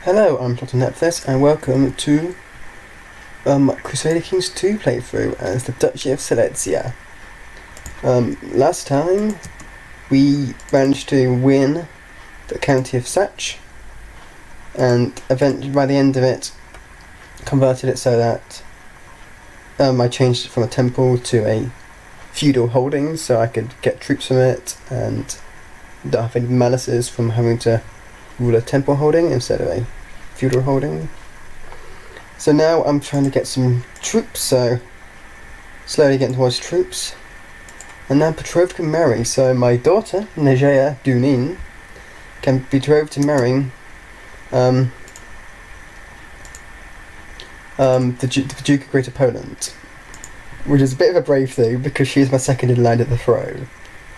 Hello, I'm Dr. Netflix and welcome to Crusader Kings 2 playthrough as the Duchy of Silesia. Last time we managed to win the county of Sach and eventually by the end of it converted it so that I changed it from a temple to a feudal holding so I could get troops from it and don't have any malices from having to rule a temple holding instead of a feudal holding. So now I'm trying to get some troops, so slowly getting towards troops. And now betrothed can marry, so my daughter, Najea Dunin, can be betrothed to marrying the Duke of Greater Poland. Which is a bit of a brave thing because she's my second in line at the throne.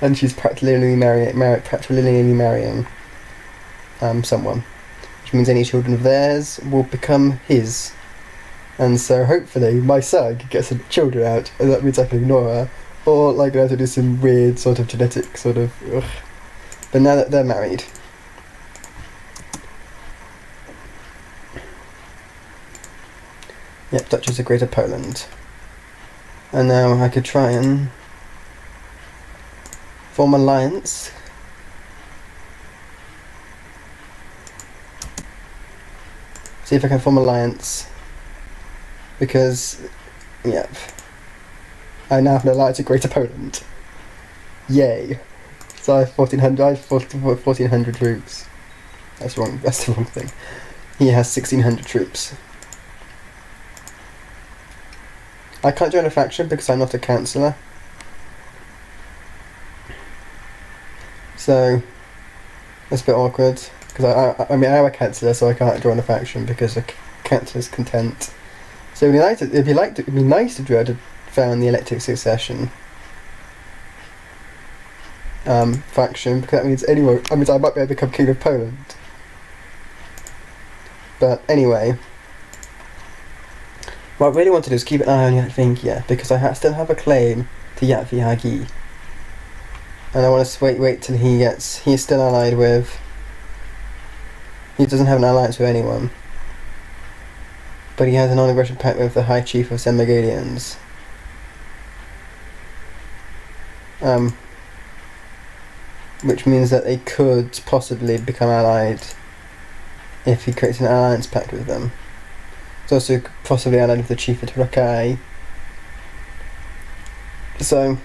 And she's practically marrying someone. Which means any children of theirs will become his. And so hopefully my son can get some children out, and that means I can ignore her. Or like I have to do some weird sort of genetic sort of ugh. But now that they're married. Yep, Duchess of Greater Poland. And now I could try and form alliance. See if I can form alliance. Because, yep, I now have an alliance with Greater Poland. Yay! So I have 1,400 troops. That's wrong. That's the wrong thing. He has 1,600 troops. I can't join a faction because I'm not a councillor. So that's a bit awkward. Because I mean, I'm a councillor, so I can't join a faction because a councillor's content. So it'd be nice to try to found the elective succession faction, because that means anyone. I mean, I might be able to become king of Poland. But anyway, what I really want to do is keep an eye on Yatvingia, because I still have a claim to Yatvihagi, and I want to wait till he's still allied with. He doesn't have an alliance with anyone. But he has a non-aggression pact with the High Chief of Zemegalians. Which means that they could possibly become allied if he creates an alliance pact with them. It's also possibly allied with the Chief of Tarakai. So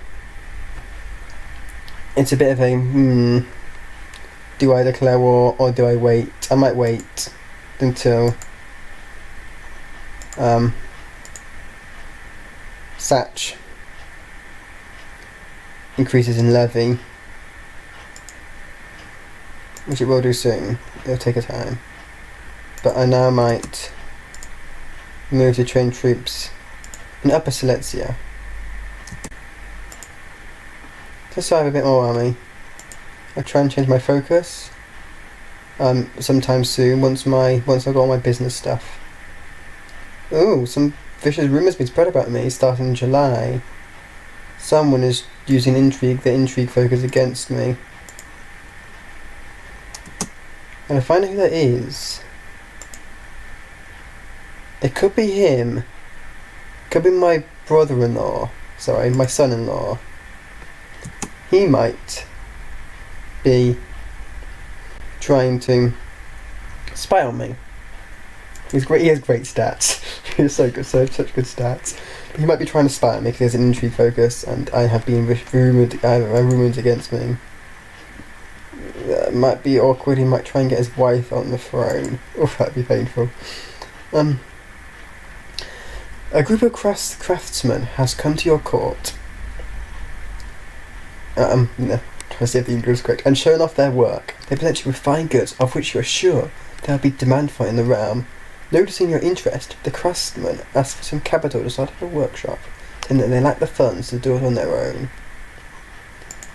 it's a bit of a do I declare war or do I wait? I might wait until Sach increases in levy, which it will do soon. It'll take a time, but I now might move to train troops in Upper Silesia, just so I have a bit more army. I'll try and change my focus sometime soon once I've got all my business stuff. Oh, some vicious rumours being spread about me starting in July. Someone is using the intrigue focus against me. And I find out who that is. It could be him. Could be my brother-in-law. Sorry, my son-in-law. He might be trying to spy on me. He's great. He has great stats. He has such good stats. But he might be trying to spy on me because he has an intrigue focus, and I have been rumoured against me. That might be awkward. He might try and get his wife on the throne. Oh, that'd be painful. A group of craftsmen has come to your court. Trying to see if the English is correct, and shown off their work. They present you with fine goods, of which you are sure there will be demand for in the realm. Noticing your interest, the craftsmen ask for some capital to start up a workshop, saying that they lack the funds to do it on their own.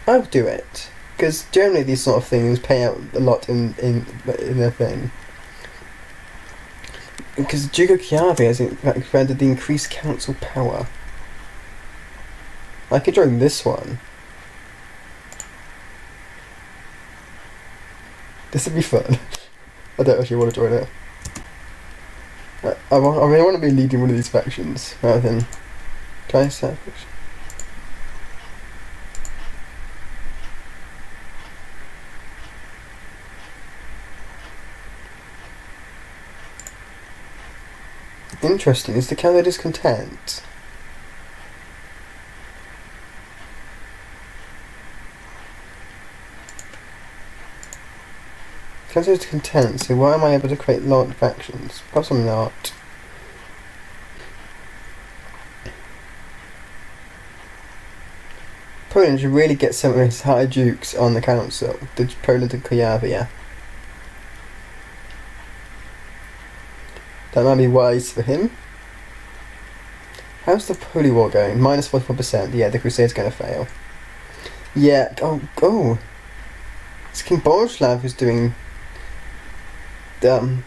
I'll do it, because generally these sort of things pay out a lot in their thing. Because Duke of Chiavi has in fact granted the increased council power. I could join this one. This would be fun. I don't actually want to join it. I really want to be leading one of these factions rather than trying to set. Interesting. Is the Canada discontent? Canada discontent. So why am I able to create large factions? Perhaps I'm not. Poland should really get some of his high dukes on the council. Poland and Kuyavia. That might be wise for him. How's the Holy War going? Minus 44%. Yeah, the Crusade's going to fail. Yeah. Oh. It's King Borislav who's doing. King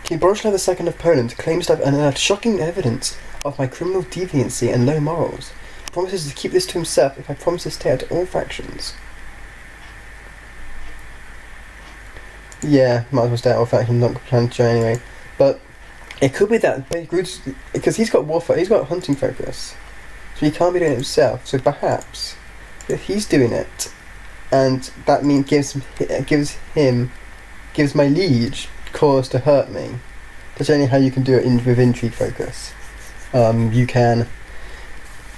Borislav II of Poland claims to have unearthed shocking evidence of my criminal deviancy and low morals. He promises to keep this to himself if I promise to stay out to all factions. Yeah, might as well stay out all factions. Not planning to join anyway. But it could be that because he's got he's got hunting focus, so he can't be doing it himself. So perhaps if he's doing it, and that gives my liege cause to hurt me. That's only how you can do it with intrigue focus. You can.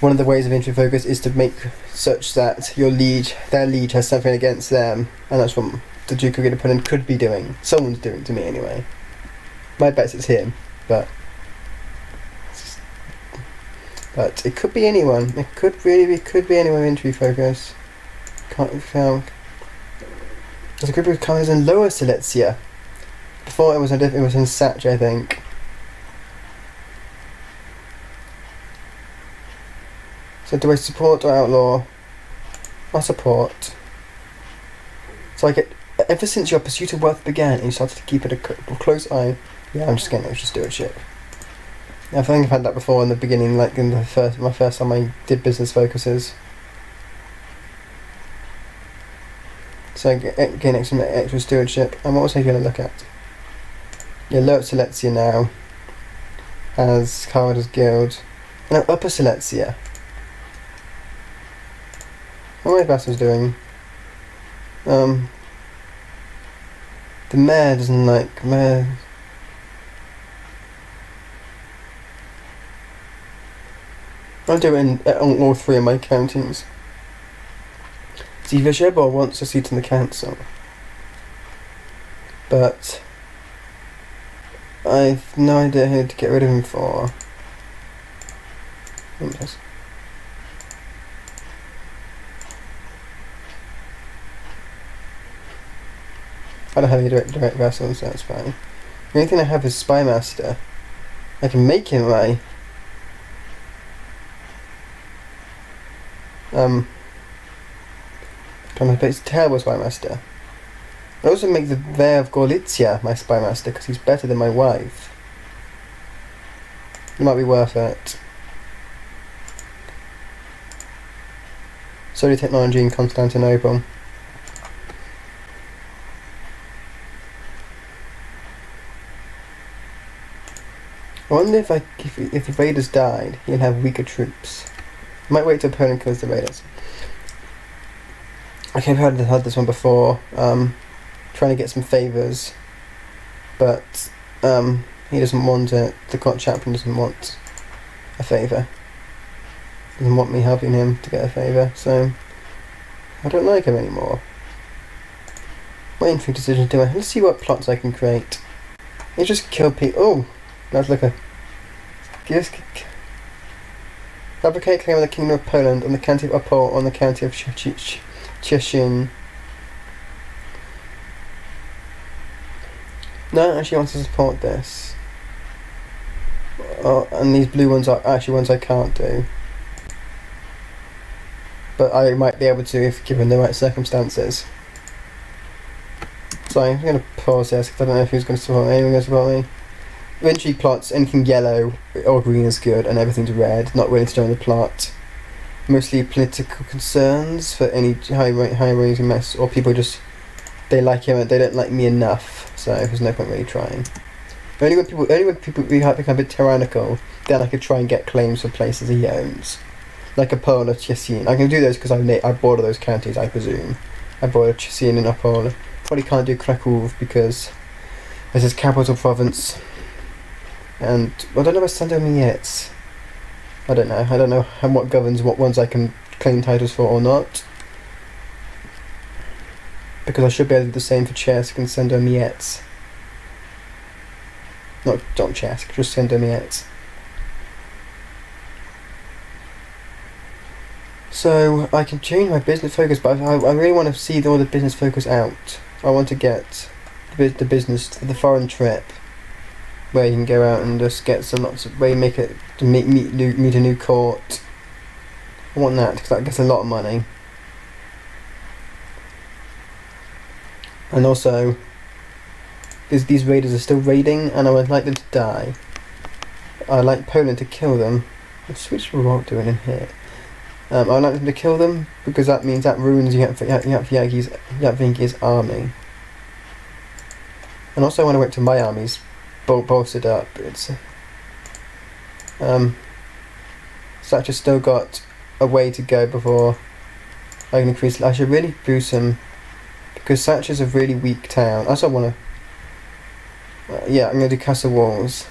One of the ways of intrigue focus is to make such that their liege has something against them, and that's what the Duke of Poland could be doing. Someone's doing to me anyway. My bet it's him, but it could be anyone. It could be anyone with intrigue focus. Can't found. There's a group of commanders in Lower Silesia. Before it was in Sach, I think. So do I support or outlaw? I support. So I get. Ever since your pursuit of wealth began, and you started to keep it a close eye. Yeah, I'm just getting extra stewardship. I think I've had that before in the beginning, like in my first time I did business focuses. So gain extra stewardship. And what was I going to look at? Yeah, Lower Silesia now has Carver's Guild. And Upper Silesia. What are my vassals doing? The mayor doesn't like mayor. I'll do it on all three of my counties. See, Vizhebor wants a seat in the council, but I've no idea who to get rid of him for. I don't have any direct vassals, so that's fine. The only thing I have is Spymaster. I can make him my it's terrible Spymaster. I also make the Mayor of Galicia my Spymaster because he's better than my wife. It might be worth it. Solar technology in Constantinople. I wonder if the raiders died, he'll have weaker troops. I might wait till Poland kills the raiders. Okay, I've heard this one before. Trying to get some favours, but he doesn't want it. The court chaplain doesn't want a favour. Doesn't want me helping him to get a favour, so I don't like him anymore. What intrigue decisions do I have? Let's see what plots I can create. You just kill people. Oh, that's like a. Fabricate claim on the Kingdom of Poland, on the county of Opole, on the county of Cieszyn. No, actually, I want to support this. Oh, and these blue ones are actually ones I can't do. But I might be able to if given the right circumstances. So I'm going to pause this because I don't know if who's going to support me. Anyone going to support me? Intrigue plots, anything yellow or green is good, and everything's red. Not really showing the plot. Mostly political concerns for any high-raising mess, or people just they like him and they don't like me enough. So there's no point really trying. only when people become a bit tyrannical, then I could try and get claims for places he owns, like Opole or Chesine. I can do those because I border those counties, I presume. I border Chesine and Opole. Probably can't do Kraków because this is capital province, and I don't know about Sandomierz. I don't know what governs what ones I can claim titles for or not. Because I should be able to do the same for Chesк and Sandomierz. Not Chesk, just Sandomierz. So I can change my business focus, but I really want to see all the business focus out. I want to get the business to the foreign trip, where you can go out and just get some lots of, where you make it to meet a new court. I want that because that gets a lot of money. And also, these raiders are still raiding, and I would like them to die. I'd like Poland to kill them. What's Revolt doing in here? I'd like them to kill them, because that means that ruins Yatvingi's army. And also I want to wait till my army's bolstered up. It's Thatcher's still got a way to go before I can increase. I should really boost him, because Thatcher's a really weak town. I also want to. Yeah, I'm going to do castle walls.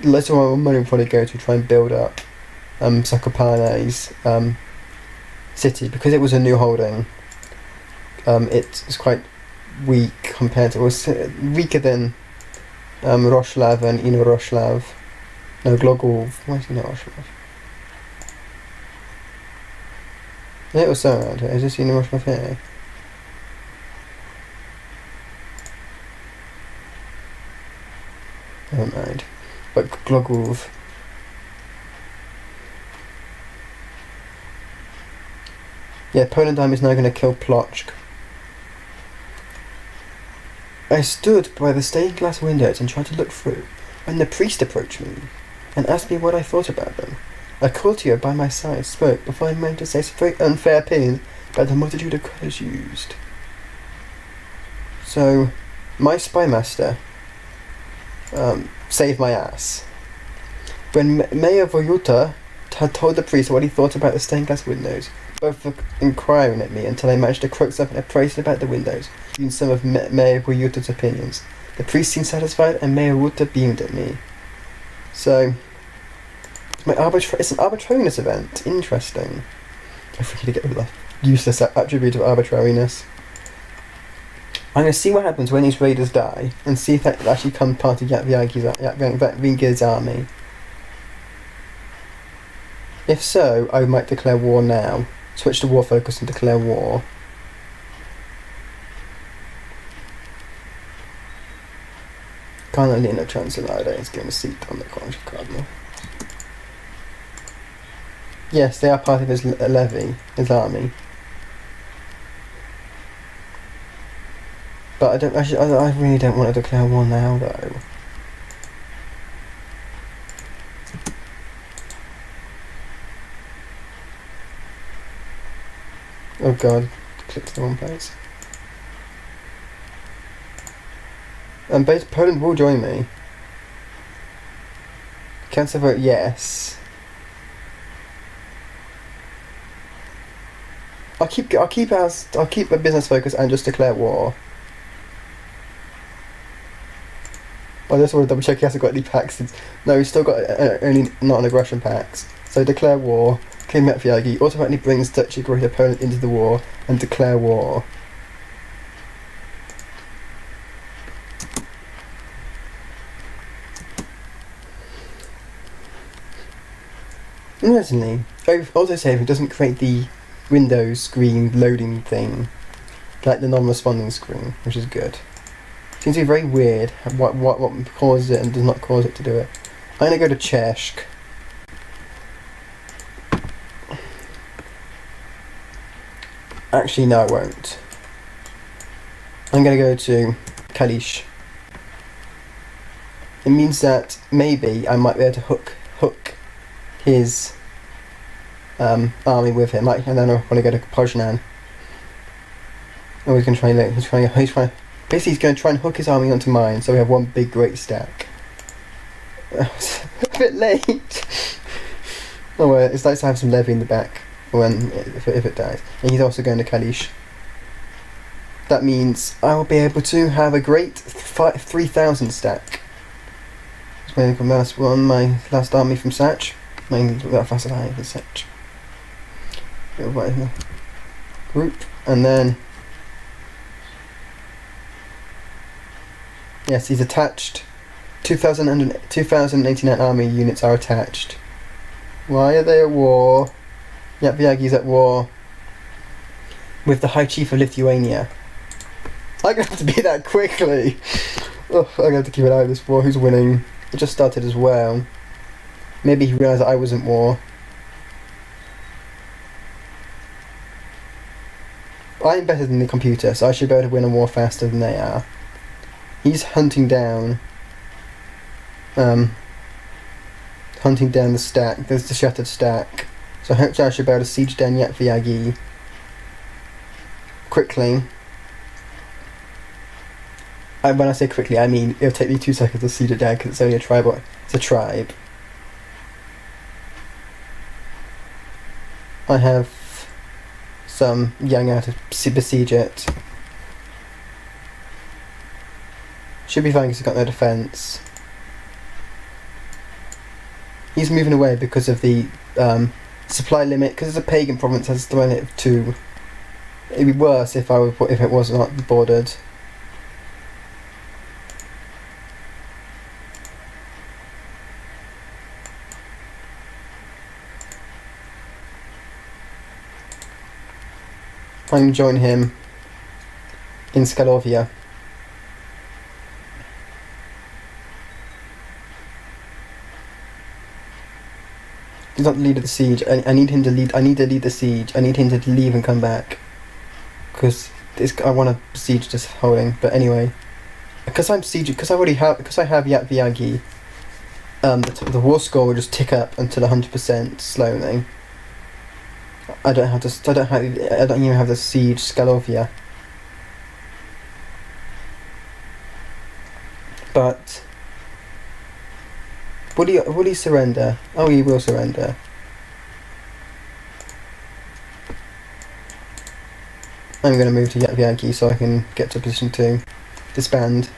Later on, my money will probably go to try and build up Zakopane's city, because it was a new holding. It's quite weak compared to, it was weaker than Roslav and Inoroslav. No, Glogov. Why is he not Roslav? Yeah, it was somewhere around here. Is this Inoroslav here? Never mind. But Glogov. Yeah, Poland Army is now going to kill Plochk. I stood by the stained glass windows and tried to look through, when the priest approached me and asked me what I thought about them. A courtier by my side spoke before I managed to say some very unfair opinions about the multitude of colours used. So, my spymaster saved my ass. When Mayor Voyuta had told the priest what he thought about the stained glass windows, both were inquiring at me until I managed to croak something appraised about the windows, using some of Mayor Voyuta's opinions. The priest seemed satisfied, and Mayor Voyuta beamed at me. So, it's an arbitrariness event. Interesting. I forget to get rid of that useless attribute of arbitrariness. I'm going to see what happens when these raiders die, and see if that actually comes part of Yatvingi's army. If so, I might declare war now. Switch to war focus and declare war. Cardinal Chancellor is given a seat on the College of Cardinal. Yes, they are part of his levy, his army. But I really don't want to declare war now, though. Oh god, clicked the wrong place. And Poland will join me. Council vote yes. I'll keep a business focus and just declare war. I just want to double check he hasn't got any pacts. No, he's still got only not an aggression pacts. So declare war. Claim Yatvyagi automatically brings Duchy Greater Poland into the war and declare war. Interestingly, autosaving doesn't create the Windows screen loading thing, like the non-responding screen, which is good. Seems to be very weird what causes it and does not cause it to do it. I'm going to go to Cheshk. Actually, no, I won't. I'm going to go to Kalisz. It means that maybe I might be able to hook his army with him. And then I'll probably go to Poznan. Oh, he's going to try. He's trying. Basically, he's going to try and hook his army onto mine, so we have one big great stack. A bit late. Oh well, it's nice to have some levy in the back when if it dies. And he's also going to Kalish. That means I will be able to have a great 3,000 stack. That's my last one, my last army from Satch. My last army from Satch. Group, and then yes, he's attached. 2,089 army units are attached. Why are they at war? Yatviagi's at war with the High Chief of Lithuania. I'm gonna have to beat that quickly. Oh, I'm gonna have to keep an eye on this war. Who's winning? It just started as well. Maybe he realised that I was in war. I'm better than the computer, so I should be able to win a war faster than they are. He's hunting down the stack. There's the shattered stack. So hopefully I should be able to siege down Yatviagi quickly. When I say quickly, I mean it'll take me 2 seconds to siege it down because it's only a tribe. It's a tribe. I have some young out to besiege it. Should be fine because he's got no defence. He's moving away because of the supply limit. Because it's a pagan province, has the limit of 2. It'd be worse if it was not bordered. I'm going to join him in Skalovia. He's not the leader of the siege. I need him to lead. I need to lead the siege. I need him to leave and come back because I want to siege this holding. But anyway, because I'm sieging, because I have Yatviagi. The war score will just tick up until 100% slowly. I don't even have to siege Skalovia. But will he surrender? Oh, he will surrender. I'm going to move to Yatviagi so I can get to position 2. Disband.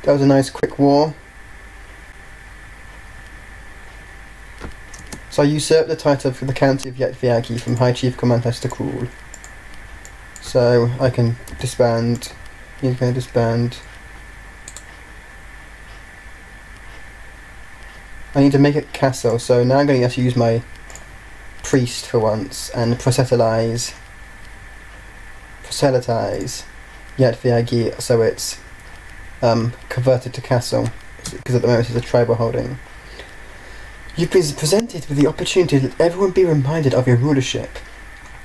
That was a nice quick war. So I usurped the title for the county of Yatviagi from High Chief Commandos to Cruel. So I can disband. He's going to disband. I need to make a castle, so now I'm going to have to use my priest for once and proselytize Yatviagi so it's converted to castle, because at the moment it's a tribal holding. You've been presented with the opportunity to let everyone be reminded of your rulership.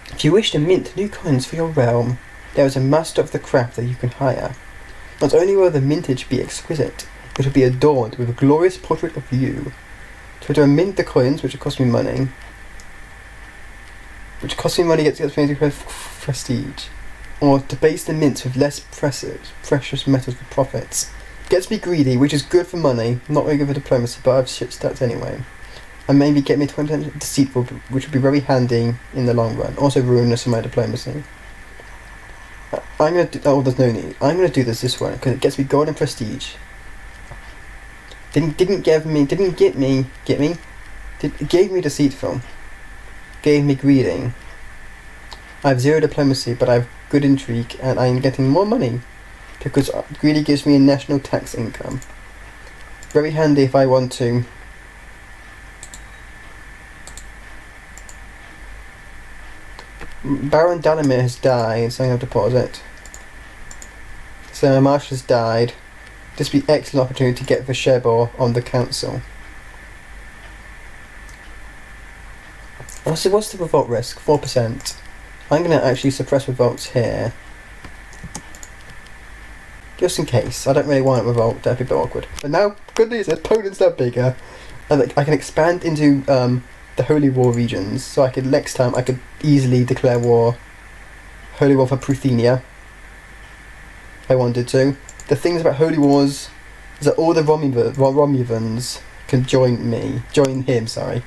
If you wish to mint new coins for your realm, there is a master of the craft that you can hire. Not only will the mintage be exquisite, it will be adorned with a glorious portrait of you. To mint the coins, which will cost me money, gets me prestige, or to base the mints with less precious metals for profits. Gets me greedy, which is good for money, not very good for diplomacy, but I have shit stats anyway. And maybe get me 20% deceitful, which would be very handy in the long run. Also ruinous for my diplomacy. I'm gonna do. Oh, there's no need. I'm gonna do this one because it gets me gold and prestige. It gave me deceitful. Gave me greedy. I have 0 diplomacy, but I have good intrigue, and I'm getting more money because greedy gives me a national tax income. Very handy if I want to. Baron Dalamir has died, so I have to pause it. So my marshal has died. This would be an excellent opportunity to get Veshebor on the council. Also, what's the revolt risk? 4%. I'm going to actually suppress revolts here. Just in case. I don't really want a revolt, that'd be a bit awkward. But now, good news is Poland's now bigger. And I can expand into the Holy War regions, so I could next time I could easily declare war, Holy War for Pruthenia, if I wanted to. The things about Holy Wars is that all the Romulans can join him, sorry.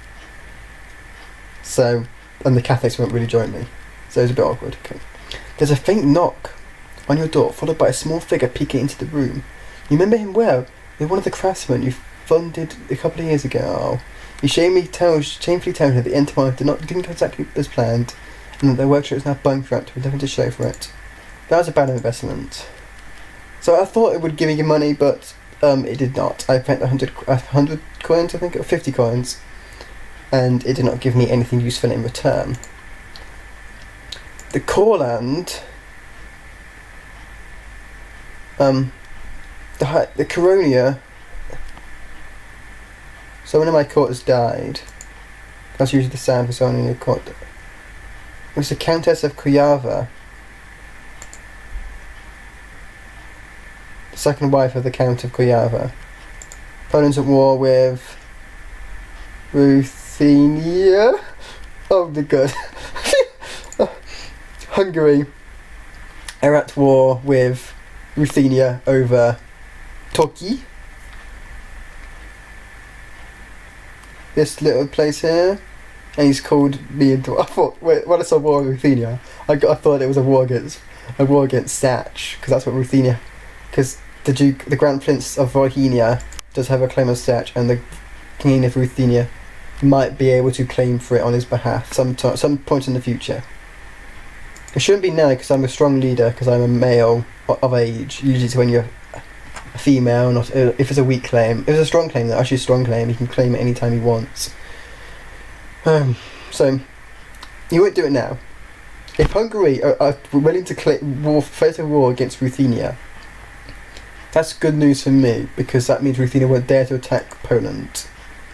So, and the Catholics won't really join me. So it's a bit awkward. Okay. There's a faint knock on your door, followed by a small figure peeking into the room. You remember him well? You're one of the craftsmen you funded a couple of years ago. You shamefully tell her the Enterprise didn't go exactly as planned, and that their workshop is now bankrupt with nothing to show for it. That was a bad investment. So I thought it would give me money, but it did not. I spent 100 coins, I think, or 50 coins, and it did not give me anything useful in return. The core land, the Coronia. So one of my courts died. That's usually the sound for someone in your court. It was the Countess of Kuyava, the second wife of the Count of Kuyava. Poland's at war with Ruthenia. Oh the good. Hungary are at war with Ruthenia over Turkey. This little place here, and he's called me into. I thought when I saw war with Ruthenia, I thought it was a war against Satch, because that's what Ruthenia, because the Grand Prince of Bohemia does have a claim on Satch, and the King of Ruthenia might be able to claim for it on his behalf some point in the future. It shouldn't be now because I'm a strong leader, because I'm a male of age. Usually it's when you're a female, not if it's a weak claim. If it's a strong claim, actually a strong claim, he can claim it anytime he wants. So you won't do it now. If Hungary are willing to fight a war against Ruthenia, that's good news for me, because that means Ruthenia won't dare to attack Poland,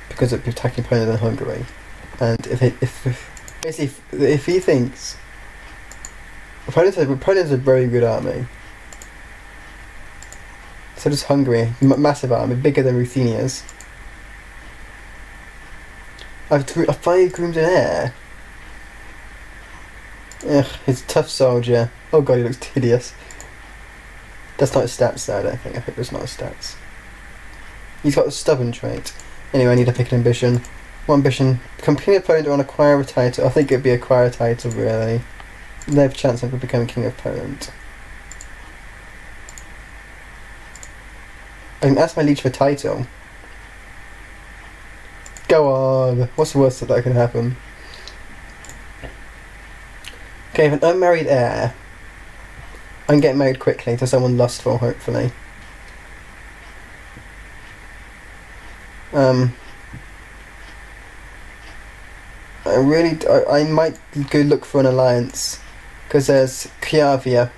because it'd be attacking Poland and Hungary. And if he thinks Poland's a very good army. So does Hungary, massive army, bigger than Ruthenia's. I've 5 grooms in air. Ugh, he's a tough soldier. Oh god, he looks hideous. That's not his stats though, I don't think. I think that's not his stats. He's got a stubborn trait. Anyway, I need to pick an ambition. What ambition? Complete opponent on acquire a title. I think it'd be acquire a title, really. They have a chance of becoming King of Poland. I can ask my liege for a title. Go on. What's the worst that can happen? Okay, I have an unmarried heir. I'm getting married quickly to someone lustful, hopefully. I might go look for an alliance, because there's Kiavia.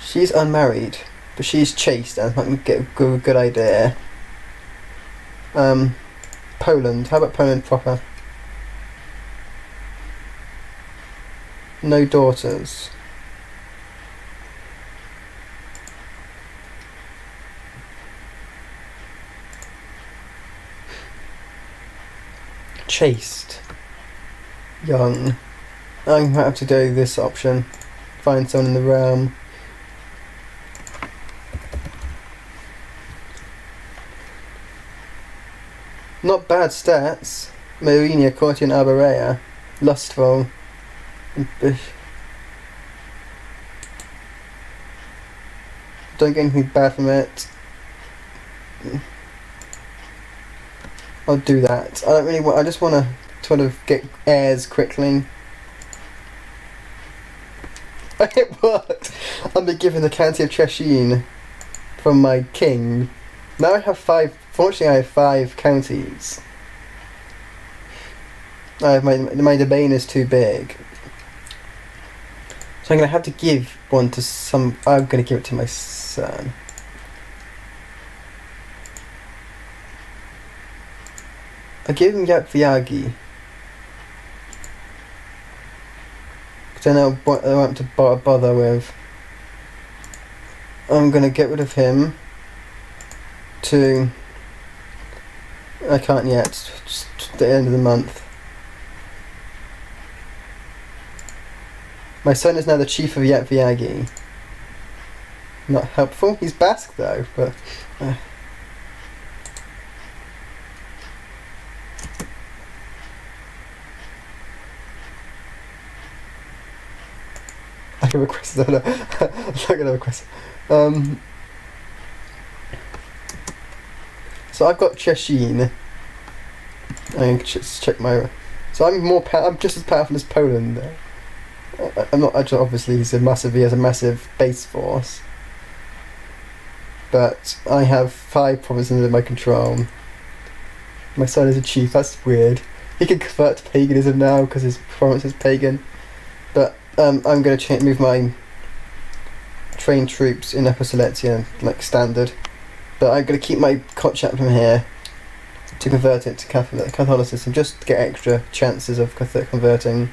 She's unmarried, but she's chaste, and I might get a good idea. Poland. How about Poland proper? No daughters. Chaste. Young. I might have to go this option. Find someone in the realm. Not bad stats. Marinia, Courtier, and Arborea. Lustful. Don't get anything bad from it. I'll do that. I don't really want. I just want to sort of get heirs quickly. It worked. I'll be given the county of Cheshire from my king. Now I have 5. Fortunately, I have 5 counties. I have my domain is too big, so I'm gonna have to give one to some. I'm gonna give it to my son. I give him Yakviagi. Because I know what I want to bother with. I'm gonna get rid of him to I can't yet. Just the end of the month. My son is now the chief of Yat-Viagi. Not helpful. He's Basque though, but. I can request that. I'm not gonna request. So I've got Cheshire. I can just check my. So I'm just as powerful as Poland. I'm not actually. Obviously, he has a massive base force. But I have 5 provinces under my control. My son is a chief. That's weird. He can convert to paganism now because his province is pagan. But I'm going to move my trained troops in Upper Silesia like standard. But I'm going to keep my Kotchat from here to convert it to Catholicism, just to get extra chances of converting.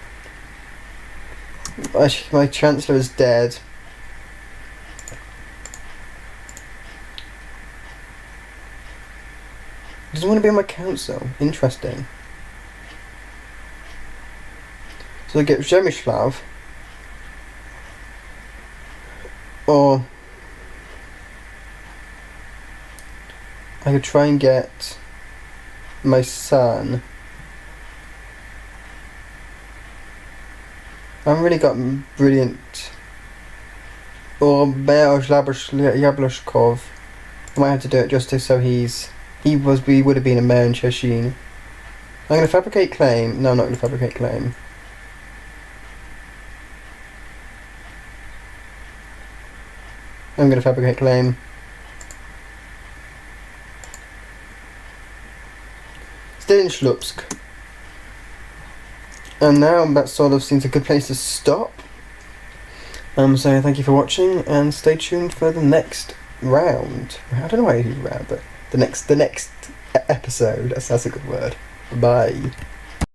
My Chancellor is dead. He doesn't want to be on my council. Interesting. So I get Przemyslav. Or I could try and get my son. I haven't really got brilliant. Or Mayor Yabloshkov. I might have to do it just so he would have been a mayor in Cheshire. I'm going to fabricate claim. No, I'm not going to fabricate claim. I'm going to fabricate claim. Still in Slupsk. And now that sort of seems a good place to stop. So thank you for watching and stay tuned for the next round. I don't know why I use round, but the next episode. That's a good word. Bye.